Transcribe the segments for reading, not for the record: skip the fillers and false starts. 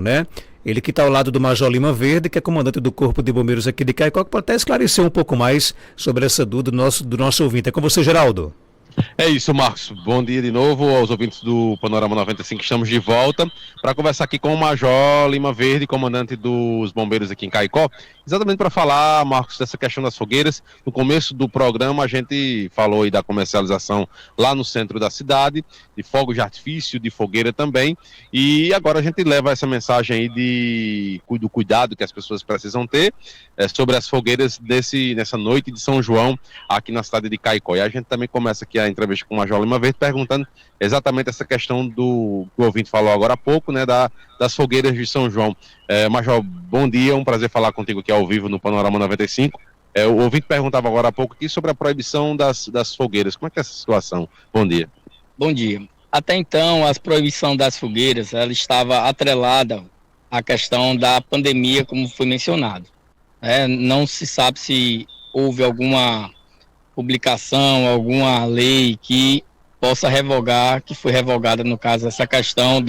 né? Ele que está ao lado do Major Lima Verde, que é comandante do Corpo de Bombeiros aqui de Caicó, que pode até esclarecer um pouco mais sobre essa dúvida do nosso ouvinte. É com você, Geraldo. É isso, Marcos. Bom dia de novo aos ouvintes do Panorama 95. Estamos de volta para conversar aqui com o Major Lima Verde, comandante dos bombeiros aqui em Caicó, exatamente para falar, Marcos, dessa questão das fogueiras. No começo do programa a gente falou aí da comercialização lá no centro da cidade, de fogos de artifício, de fogueira também, e agora a gente leva essa mensagem aí do cuidado que as pessoas precisam ter sobre as fogueiras nessa noite de São João aqui na cidade de Caicó. E a gente também começa aqui a entrevista com o Major Lima Verde perguntando exatamente essa questão que o ouvinte falou agora há pouco, né, das fogueiras de São João. Major, bom dia, um prazer falar contigo aqui ao vivo no Panorama 95. O ouvinte perguntava agora há pouco aqui sobre a proibição das fogueiras. Como é que é essa situação? Bom dia. Bom dia. Até então, a proibição das fogueiras, ela estava atrelada à questão da pandemia, como foi mencionado. Não se sabe se houve alguma publicação, alguma lei que possa revogar, que foi revogada no caso essa questão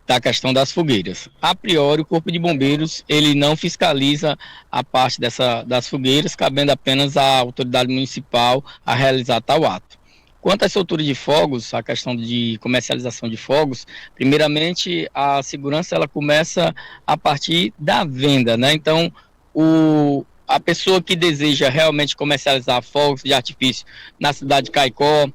da questão das fogueiras. A priori, o Corpo de Bombeiros, ele não fiscaliza a parte das fogueiras, cabendo apenas à autoridade municipal a realizar tal ato. Quanto à soltura de fogos, a questão de comercialização de fogos, primeiramente a segurança ela começa a partir da venda, né? Então, a pessoa que deseja realmente comercializar fogos de artifício na cidade de Caicó,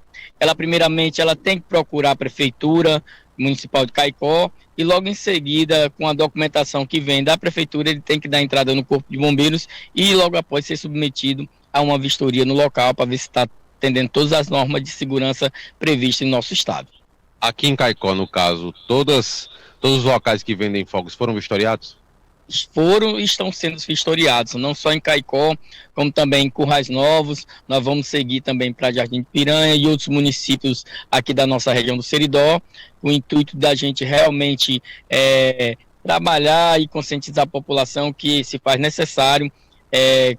primeiramente ela tem que procurar a Prefeitura Municipal de Caicó e logo em seguida, com a documentação que vem da Prefeitura, ele tem que dar entrada no Corpo de Bombeiros e logo após ser submetido a uma vistoria no local para ver se está atendendo todas as normas de segurança previstas em nosso estado. Aqui em Caicó, no caso, todos os locais que vendem fogos foram vistoriados? Foram e estão sendo vistoriados, não só em Caicó, como também em Currais Novos. Nós vamos seguir também para Jardim de Piranha e outros municípios aqui da nossa região do Seridó, com o intuito da gente realmente trabalhar e conscientizar a população que se faz necessário,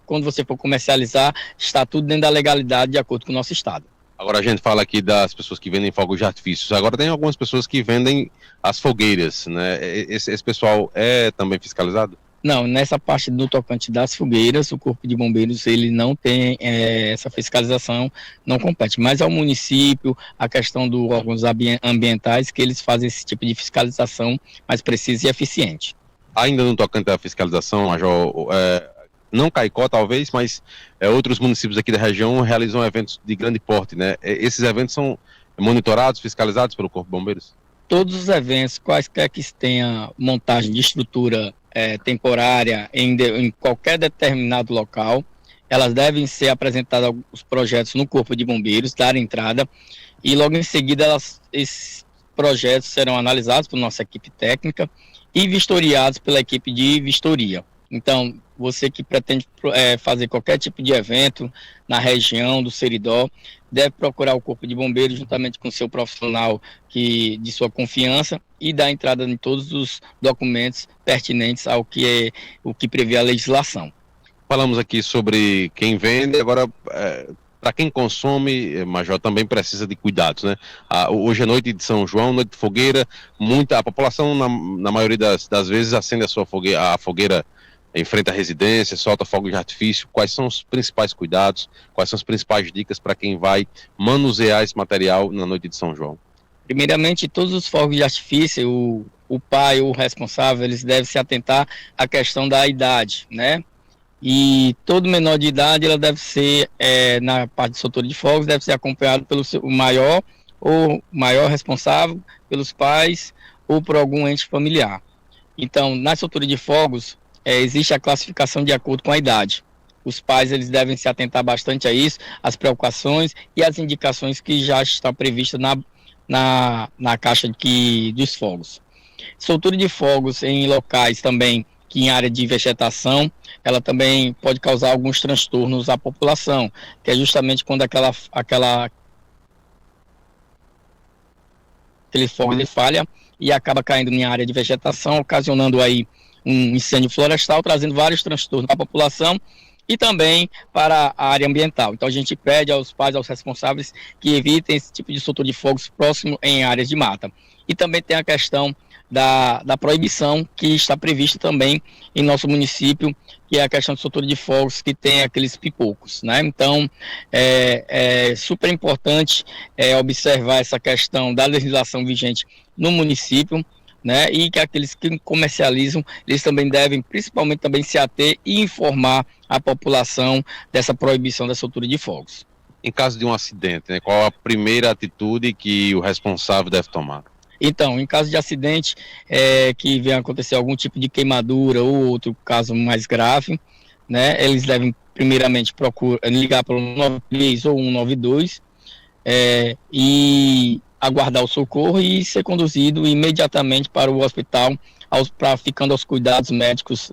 quando você for comercializar, está tudo dentro da legalidade de acordo com o nosso estado. Agora a gente fala aqui das pessoas que vendem fogos de artifícios. Agora tem algumas pessoas que vendem as fogueiras, né? Esse pessoal é também fiscalizado? Não, nessa parte do tocante das fogueiras, o Corpo de Bombeiros ele não tem essa fiscalização, não compete, mas ao município, a questão dos órgãos ambientais, que eles fazem esse tipo de fiscalização mais precisa e eficiente. Ainda no tocante à fiscalização, Major, não Caicó talvez, mas outros municípios aqui da região realizam eventos de grande porte, né? Esses eventos são monitorados, fiscalizados pelo Corpo de Bombeiros? Todos os eventos, quaisquer que tenha montagem de estrutura temporária em qualquer determinado local, elas devem ser apresentadas os projetos no Corpo de Bombeiros, dar entrada, e logo em seguida esses projetos serão analisados por nossa equipe técnica e vistoriados pela equipe de vistoria. Então, você que pretende fazer qualquer tipo de evento na região do Seridó, deve procurar o Corpo de Bombeiros juntamente com o seu profissional de sua confiança e dar entrada em todos os documentos pertinentes ao que prevê a legislação. Falamos aqui sobre quem vende, agora para quem consome, Major, também precisa de cuidados, né? Hoje é noite de São João, noite de fogueira, a população na maioria das vezes acende a fogueira em frente à residência, solta fogo de artifício. Quais são os principais cuidados, quais são as principais dicas para quem vai manusear esse material na noite de São João? Primeiramente, todos os fogos de artifício, o pai ou o responsável, eles devem se atentar à questão da idade, né? E todo menor de idade, ela deve ser, na parte de soltura de fogos, deve ser acompanhado pelo maior responsável, pelos pais ou por algum ente familiar. Então, na soltura de fogos, existe a classificação de acordo com a idade. Os pais eles devem se atentar bastante a isso, as preocupações e as indicações que já estão previstas na caixa dos fogos. Soltura de fogos em locais também, que em área de vegetação, ela também pode causar alguns transtornos à população, que é justamente quando aquele fogo ele falha e acaba caindo em área de vegetação, ocasionando aí um incêndio florestal, trazendo vários transtornos à população e também para a área ambiental. Então a gente pede aos pais, aos responsáveis, que evitem esse tipo de soltura de fogos próximo em áreas de mata. E também tem a questão da proibição que está prevista também em nosso município, que é a questão de soltura de fogos que tem aqueles pipocos, né? Então é super importante observar essa questão da legislação vigente no município, né? E que aqueles que comercializam, eles também devem, principalmente, também se ater e informar a população dessa proibição da soltura de fogos. Em caso de um acidente, né, qual a primeira atitude que o responsável deve tomar? Então, em caso de acidente, que venha acontecer algum tipo de queimadura ou outro caso mais grave, né, eles devem primeiramente ligar para o 193 ou 192 e aguardar o socorro e ser conduzido imediatamente para o hospital, ficando aos cuidados médicos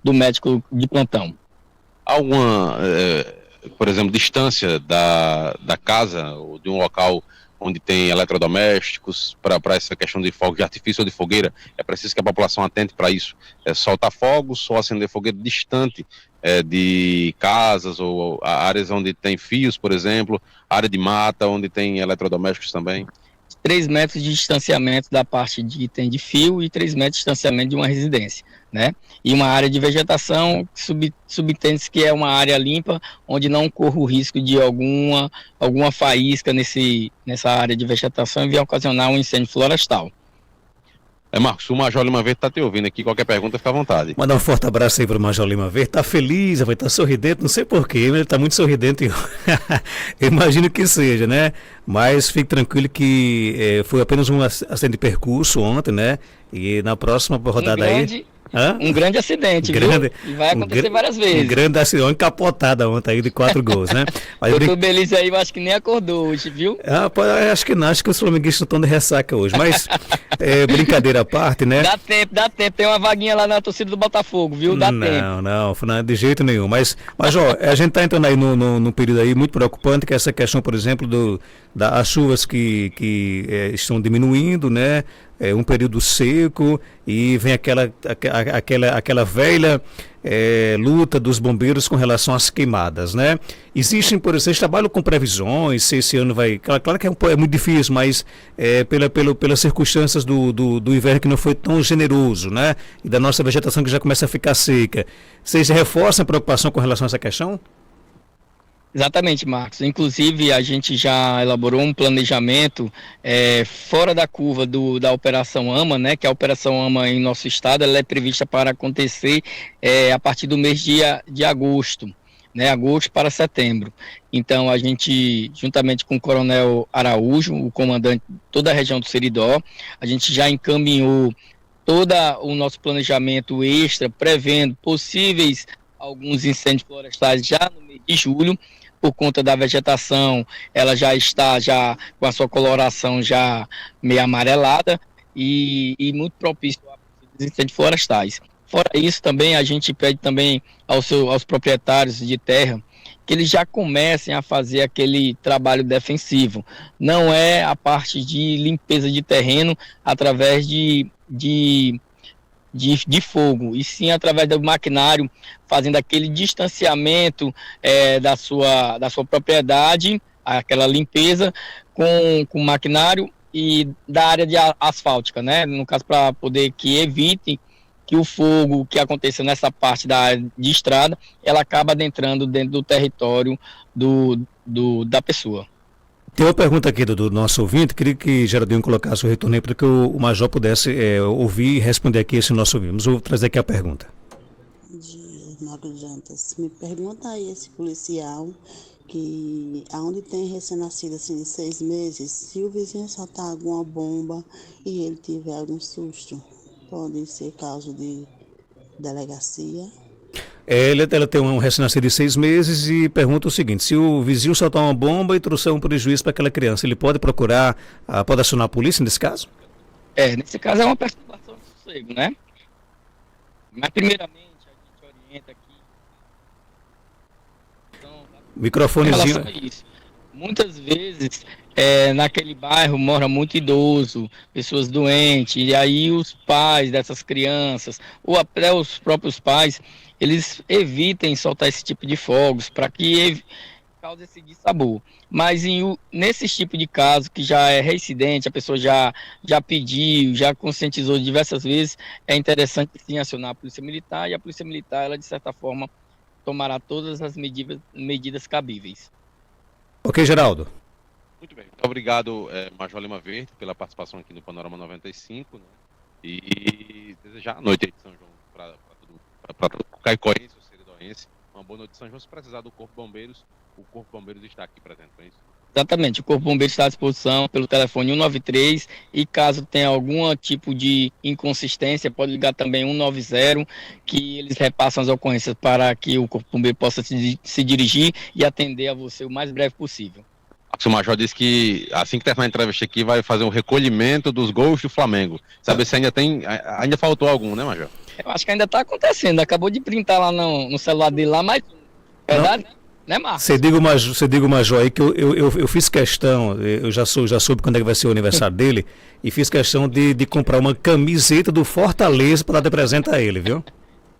do médico de plantão. Alguma, por exemplo, distância da casa ou de um local onde tem eletrodomésticos para essa questão de fogo de artifício ou de fogueira? É preciso que a população atente para isso. Soltar fogos ou acender fogueira distante de casas ou áreas onde tem fios, por exemplo, área de mata onde tem eletrodomésticos também? 3 metros de distanciamento da parte que tem de fio e 3 metros de distanciamento de uma residência, né? E uma área de vegetação, subentende-se que é uma área limpa, onde não corre o risco de alguma faísca nessa área de vegetação e vir ocasionar um incêndio florestal. Marcos, o Major Lima Verde está te ouvindo aqui, qualquer pergunta fica à vontade. Mandar um forte abraço aí para o Major Lima Verde, tá feliz, vai estar sorridente, não sei porquê, mas ele está muito sorridente, eu imagino que seja, né? Mas fique tranquilo que foi apenas um acidente de percurso ontem, né? E na próxima rodada aí... Um grande acidente, viu? E vai acontecer várias vezes. Um grande acidente, uma encapotada ontem aí de 4 gols, né? Mas o Belize aí, eu acho que nem acordou hoje, viu? Acho que não, acho que os flamenguistas estão de ressaca hoje, mas brincadeira à parte, né? Dá tempo, tem uma vaguinha lá na torcida do Botafogo, viu? Dá tempo. Não, de jeito nenhum, mas ó, a gente está entrando aí num período aí muito preocupante, que é essa questão, por exemplo, das chuvas que estão diminuindo, né? Um período seco e vem aquela velha luta dos bombeiros com relação às queimadas, né? Existem, por exemplo, vocês trabalham com previsões, se esse ano vai... Claro que é muito difícil, mas pelas circunstâncias do inverno que não foi tão generoso, né? E da nossa vegetação que já começa a ficar seca. Vocês reforçam a preocupação com relação a essa questão? Exatamente, Marcos. Inclusive, a gente já elaborou um planejamento fora da curva da Operação AMA, né? Que a Operação AMA em nosso estado ela é prevista para acontecer a partir do mês de agosto, né? Agosto para setembro. Então, a gente, juntamente com o Coronel Araújo, o comandante de toda a região do Seridó, a gente já encaminhou todo o nosso planejamento extra, prevendo possíveis alguns incêndios florestais já no mês de julho, por conta da vegetação, ela já está com a sua coloração já meio amarelada e muito propício a incêndios florestais. Fora isso, também a gente pede também aos proprietários de terra que eles já comecem a fazer aquele trabalho defensivo. Não é a parte de limpeza de terreno através de fogo, e sim através do maquinário, fazendo aquele distanciamento da sua propriedade, aquela limpeza com o maquinário e da área de asfáltica, né? No caso, para poder que evite que o fogo que aconteça nessa parte da área de estrada, ela acaba adentrando dentro do território da pessoa. Tem uma pergunta aqui do nosso ouvinte, queria que Geraldinho colocasse o retorno aí para que o Major pudesse ouvir e responder aqui esse nosso ouvinte. Vamos trazer aqui a pergunta. De Mauro Jantas, me pergunta aí esse policial que aonde tem recém-nascido assim de 6 meses, se o vizinho soltar alguma bomba e ele tiver algum susto, pode ser causa de delegacia? Ela tem um recém-nascido de 6 meses e pergunta o seguinte: se o vizinho soltar uma bomba e trouxer um prejuízo para aquela criança, ele pode pode acionar a polícia nesse caso? Nesse caso é uma perturbação de sossego, né? Mas primeiramente a gente orienta aqui. Então, microfonezinho. Isso. Muitas vezes naquele bairro mora muito idoso, pessoas doentes, e aí os pais dessas crianças, ou até os próprios pais, eles evitem soltar esse tipo de fogos para que cause esse dissabor. Mas nesse tipo de caso que já é reincidente, a pessoa já pediu, já conscientizou diversas vezes, é interessante sim acionar a Polícia Militar, e a Polícia Militar, ela de certa forma, tomará todas as medidas cabíveis. Ok, Geraldo. Muito bem. Muito obrigado, Major Lima Verde, pela participação aqui no Panorama 95, né? E desejar a noite aí de São João para todo caicoense ou seridoense. Uma boa noite de São João. Se precisar do Corpo de Bombeiros, o Corpo de Bombeiros está aqui presente, não é isso? Exatamente, o Corpo de Bombeiros está à disposição pelo telefone 193 e caso tenha algum tipo de inconsistência, pode ligar também 190, que eles repassam as ocorrências para que o Corpo de Bombeiros possa se dirigir e atender a você o mais breve possível. O Major disse que assim que terminar a entrevista aqui vai fazer um recolhimento dos gols do Flamengo. Sabe se ainda faltou algum, né, Major? Eu acho que ainda está acontecendo, acabou de printar lá no celular dele lá, mas verdade, né, Marcos? Você diga o Major aí que eu fiz questão, eu já soube quando é que vai ser o aniversário dele, e fiz questão de comprar uma camiseta do Fortaleza para dar de presente a ele, viu?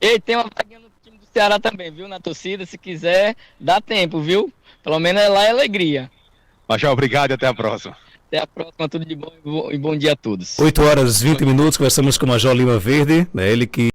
E tem uma vaguinha no time do Ceará também, viu? Na torcida, se quiser, dá tempo, viu? Pelo menos lá é alegria. Major, obrigado e até a próxima. Até a próxima, tudo de bom e bom dia a todos. 8 horas e 20 minutos, conversamos com o Major Lima Verde, né, ele que